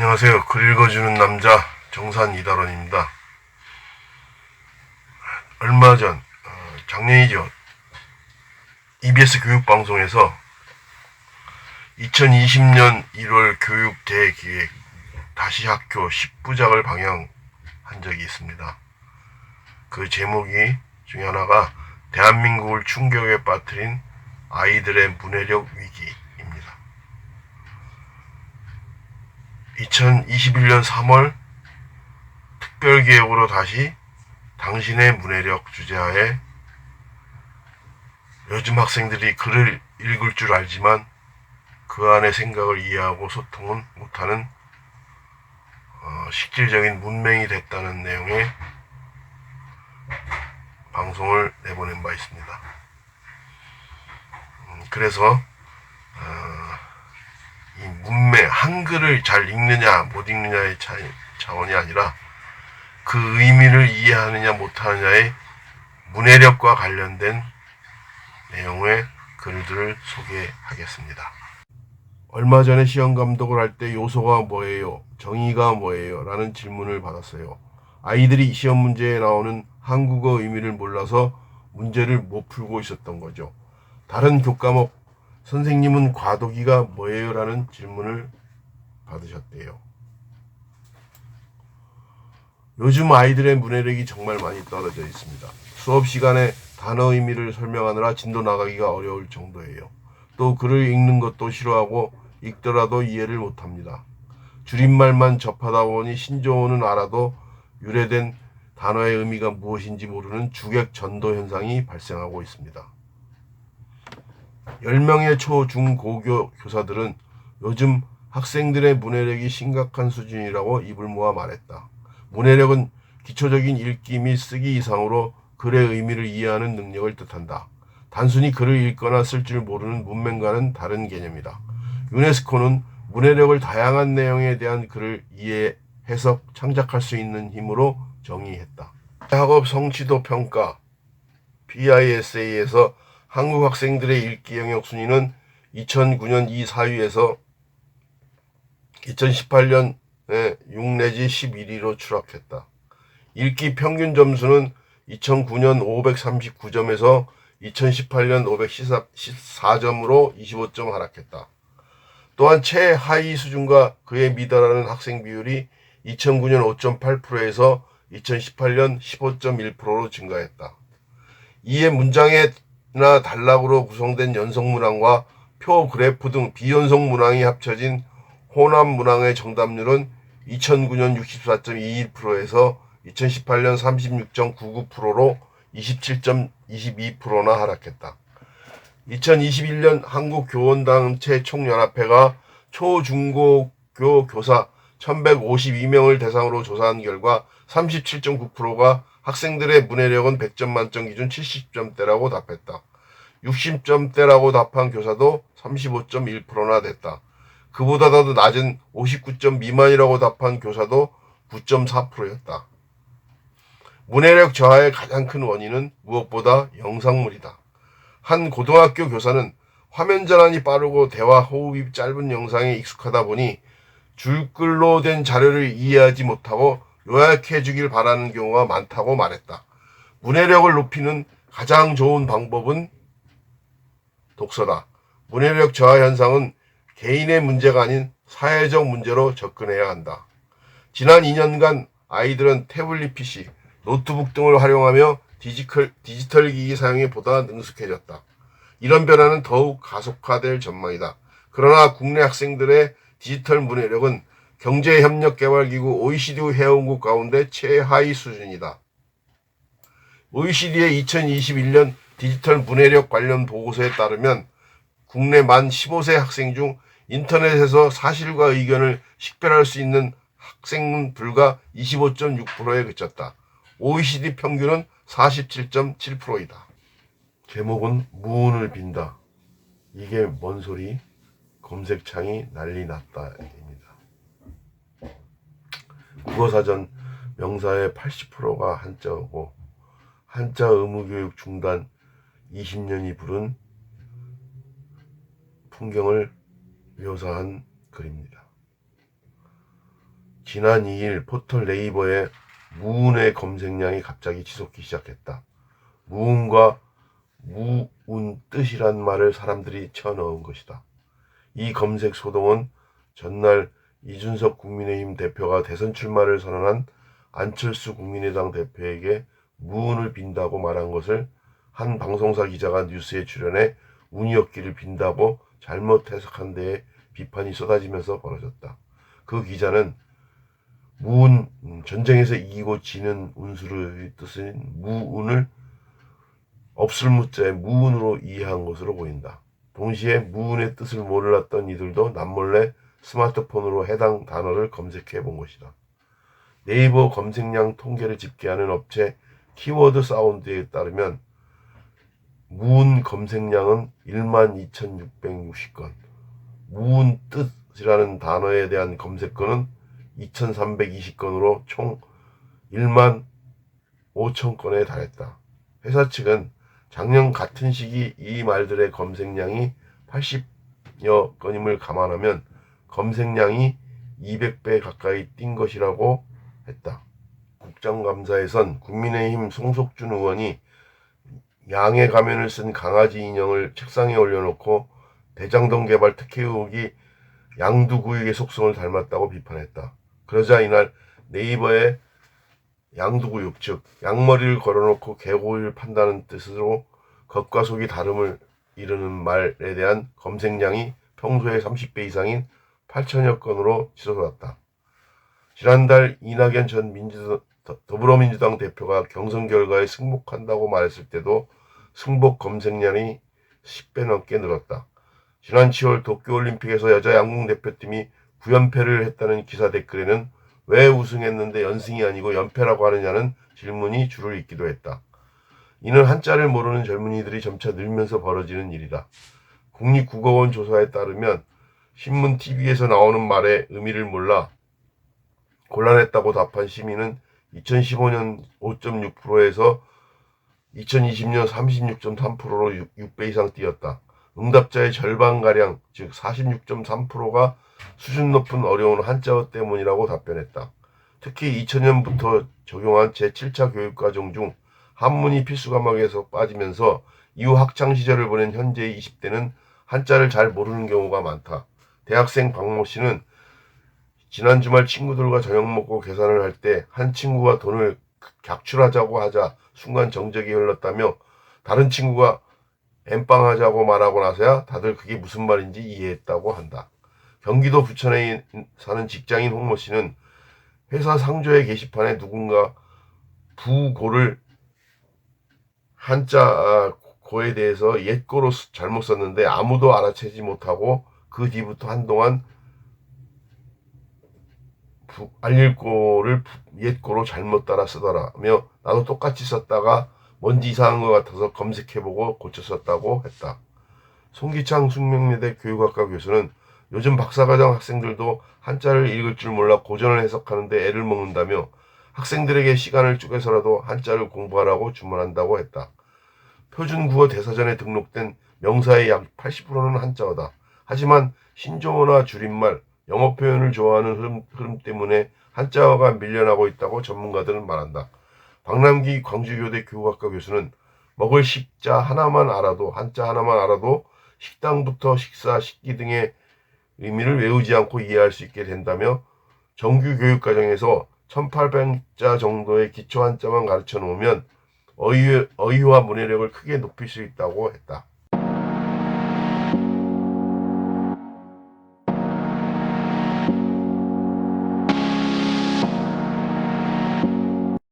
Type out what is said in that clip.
안녕하세요. 글 읽어주는 남자 정산 이달원입니다. 얼마 전 작년이죠. EBS 교육방송에서 2020년 1월 교육 대기획 다시 학교 10부작을 방영한 적이 있습니다. 그 제목이 중에 하나가 대한민국을 충격에 빠뜨린 아이들의 문해력 위기입니다. 2021년 3월 특별기획으로 다시 당신의 문해력 주제하에 요즘 학생들이 글을 읽을 줄 알지만 그 안의 생각을 이해하고 소통은 못하는 실질적인 문맹이 됐다는 내용의 방송을 내보낸 바 있습니다. 그래서 이 문맹, 한글을 잘 읽느냐 못 읽느냐의 차원이 아니라 그 의미를 이해하느냐 못하느냐의 문해력과 관련된 내용의 글들을 소개하겠습니다. 얼마 전에 시험 감독을 할 때 요소가 뭐예요? 정의가 뭐예요? 라는 질문을 받았어요. 아이들이 시험 문제에 나오는 한국어 의미를 몰라서 문제를 못 풀고 있었던 거죠. 다른 교과목 선생님은 과도기가 뭐예요? 라는 질문을 받으셨대요. 요즘 아이들의 문해력이 정말 많이 떨어져 있습니다. 수업 시간에 단어 의미를 설명하느라 진도 나가기가 어려울 정도예요. 또 글을 읽는 것도 싫어하고 읽더라도 이해를 못합니다. 줄임말만 접하다 보니 신조어는 알아도 유래된 단어의 의미가 무엇인지 모르는 주객 전도 현상이 발생하고 있습니다. 10명의 초, 중, 고교 교사들은 요즘 학생들의 문해력이 심각한 수준이라고 입을 모아 말했다. 문해력은 기초적인 읽기 및 쓰기 이상으로 글의 의미를 이해하는 능력을 뜻한다. 단순히 글을 읽거나 쓸 줄 모르는 문맹과는 다른 개념이다. 유네스코는 문해력을 다양한 내용에 대한 글을 이해, 해석, 창작할 수 있는 힘으로 정의했다. 학업 성취도 평가 PISA에서 한국 학생들의 읽기 영역 순위는 2009년 2, 4위에서 2018년 6 내지 11위로 추락했다. 읽기 평균 점수는 2009년 539점에서 2018년 514점으로 25점 하락했다. 또한 최하위 수준과 그에 미달하는 학생 비율이 2009년 5.8%에서 2018년 15.1%로 증가했다. 이에 문장이나 단락으로 구성된 연속문항과 표, 그래프 등 비연속 문항이 합쳐진 혼합 문항의 정답률은 2009년 64.21%에서 2018년 36.99%로 27.22%나 하락했다. 2021년 한국교원단체 총연합회가 초, 중, 고교 교사 1152명을 대상으로 조사한 결과 37.9%가 학생들의 문해력은 100점 만점 기준 70점대라고 답했다. 60점대라고 답한 교사도 35.1%나 됐다. 그보다 더 낮은 59점 미만이라고 답한 교사도 9.4%였다. 문해력 저하의 가장 큰 원인은 무엇보다 영상물이다. 한 고등학교 교사는 화면 전환이 빠르고 대화 호흡이 짧은 영상에 익숙하다 보니 줄글로 된 자료를 이해하지 못하고 요약해 주길 바라는 경우가 많다고 말했다. 문해력을 높이는 가장 좋은 방법은 독서다. 문해력 저하 현상은 개인의 문제가 아닌 사회적 문제로 접근해야 한다. 지난 2년간 아이들은 태블릿 PC, 노트북 등을 활용하며 디지털 기기 사용에 보다 능숙해졌다. 이런 변화는 더욱 가속화될 전망이다. 그러나 국내 학생들의 디지털 문해력은 경제협력개발기구 OECD 회원국 가운데 최하위 수준이다. OECD의 2021년 디지털 문해력 관련 보고서에 따르면 국내 만 15세 학생 중 인터넷에서 사실과 의견을 식별할 수 있는 학생은 불과 25.6%에 그쳤다. OECD 평균은 47.7%이다. 제목은 무운을 빈다. 이게 뭔 소리? 검색창이 난리 났다입니다. 국어사전 명사의 80%가 한자어고 한자 의무교육 중단 20년이 부른 풍경을 묘사한 글입니다. 지난 2일 포털 네이버의 무운의 검색량이 갑자기 치솟기 시작했다. 무운과 무운 뜻이란 말을 사람들이 쳐넣은 것이다. 이 검색 소동은 전날 이준석 국민의힘 대표가 대선 출마를 선언한 안철수 국민의당 대표에게 무운을 빈다고 말한 것을 한 방송사 기자가 뉴스에 출연해 운이 없기를 빈다고 잘못 해석한 데에 비판이 쏟아지면서 벌어졌다. 그 기자는 무운, 전쟁에서 이기고 지는 운수의 뜻인 무운을 없을 무자에 무운으로 이해한 것으로 보인다. 동시에 무운의 뜻을 몰랐던 이들도 남몰래 스마트폰으로 해당 단어를 검색해 본 것이다. 네이버 검색량 통계를 집계하는 업체 키워드 사운드에 따르면 무운 검색량은 12,660건, 무운 뜻이라는 단어에 대한 검색건은 2,320건으로 총 15,000건에 달했다. 회사 측은 작년 같은 시기 이 말들의 검색량이 80여 건임을 감안하면 검색량이 200배 가까이 뛴 것이라고 했다. 국정감사에선 국민의힘 송석준 의원이 양의 가면을 쓴 강아지 인형을 책상에 올려놓고 대장동 개발 특혜 의혹이 양두구육의 속성을 닮았다고 비판했다. 그러자 이날 네이버에 양두구육, 즉 양머리를 걸어놓고 개고를 판다는 뜻으로 겉과 속이 다름을 이루는 말에 대한 검색량이 평소의 30배 이상인 8천여 건으로 치솟았다. 지난달 이낙연 전 더불어민주당 대표가 경선 결과에 승복한다고 말했을 때도 승복 검색량이 10배 넘게 늘었다. 지난 7월 도쿄올림픽에서 여자 양궁 대표팀이 9연패를 했다는 기사 댓글에는 왜 우승했는데 연승이 아니고 연패라고 하느냐는 질문이 줄을 잇기도 했다. 이는 한자를 모르는 젊은이들이 점차 늘면서 벌어지는 일이다. 국립국어원 조사에 따르면 신문 TV에서 나오는 말의 의미를 몰라 곤란했다고 답한 시민은 2015년 5.6%에서 2020년 36.3%로 6배 이상 뛰었다. 응답자의 절반가량, 즉 46.3%가 수준 높은 어려운 한자어 때문이라고 답변했다. 특히 2000년부터 적용한 제7차 교육과정 중 한문이 필수 과목에서 빠지면서 이후 학창시절을 보낸 현재의 20대는 한자를 잘 모르는 경우가 많다. 대학생 박모 씨는 지난 주말 친구들과 저녁 먹고 계산을 할 때 한 친구가 돈을 객출하자고 하자 순간 정적이 흘렀다며 다른 친구가 엠빵하자고 말하고 나서야 다들 그게 무슨 말인지 이해했다고 한다. 경기도 부천에 사는 직장인 홍모 씨는 회사 상조의 게시판에 누군가 부고를 한자 고에 대해서 옛고로 잘못 썼는데 아무도 알아채지 못하고 그 뒤부터 한동안 알릴고를 옛고로 잘못 따라 쓰더라며 나도 똑같이 썼다가 뭔지 이상한 것 같아서 검색해보고 고쳐 썼다고 했다. 송기창 숙명여대 교육학과 교수는 요즘 박사과정 학생들도 한자를 읽을 줄 몰라 고전을 해석하는데 애를 먹는다며 학생들에게 시간을 쪼개서라도 한자를 공부하라고 주문한다고 했다. 표준국어 대사전에 등록된 명사의 약 80%는 한자어다. 하지만 신조어나 줄임말, 영어 표현을 좋아하는 흐름 때문에 한자어가 밀려나고 있다고 전문가들은 말한다. 박남기 광주교대 교육학과 교수는 먹을 식자 하나만 알아도 한자 하나만 알아도 식당부터 식사, 식기 등의 의미를 외우지 않고 이해할 수 있게 된다며 정규 교육과정에서 1800자 정도의 기초 한자만 가르쳐 놓으면 어휘와 문해력을 크게 높일 수 있다고 했다.